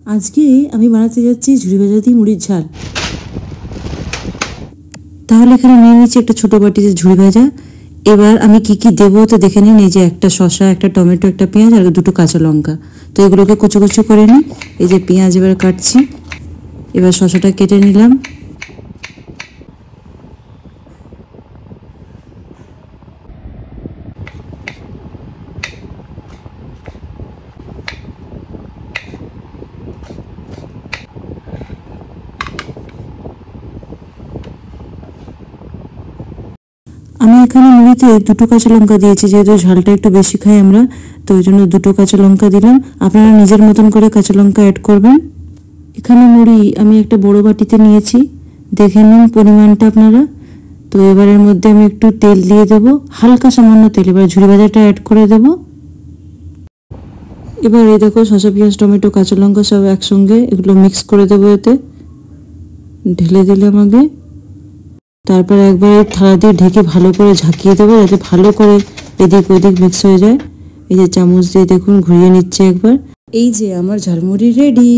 আজকে আমি বানাতে যাচ্ছি ঝুড়ি ভাজা দিয়ে মুড়ির ঝাল। তাহলে এখানে নিয়ে নিচ্ছি একটা ছোট বাটিতে ঝুড়ি ভাজা। এবার আমি কি কি দেবো তো দেখে নিন। এই যে একটা শসা, একটা টমেটো, একটা পেঁয়াজ আর দুটো কাঁচা লঙ্কা। তো এগুলোকে কুচো কুচো করে নিই। এই যে পেঁয়াজ এবার কাটছি, এবার শসাটা কেটে নিলাম। আমি এখানে মুড়িতে দুটো কাঁচা লঙ্কা দিয়েছি, যেহেতু ঝালটা একটু বেশি খাই আমরা, তো ওই জন্য দুটো কাঁচা লঙ্কা দিলাম। আপনারা নিজের মতন করে কাঁচা লঙ্কা অ্যাড করবেন। এখানে মুড়ি আমি একটা বড় বাটিতে নিয়েছি, দেখে নিন পরিমাণটা আপনারা। তো এবার এর মধ্যে আমি একটু তেল দিয়ে দেবো, হালকা সামান্য তেল। এবার ঝুড়ি ভাজাটা অ্যাড করে দেবো। এবার এই দেখো শসা, পেঁয়াজ, টমেটো, কাঁচা লঙ্কা সব একসঙ্গে এগুলো মিক্স করে দেবো, এতে ঢেলে দিলাম আগে। তারপর একবার এই থালা দিয়ে ঢেকে ভালো করে ঝাঁকিয়ে দেবো, যাতে ভালো করে এদিক ওদিক মিক্স হয়ে যায়। এই যে চামচ দিয়ে দেখুন ঘুরিয়ে নিচ্ছে একবার। এই যে আমার ঝালমুড়ি রেডি।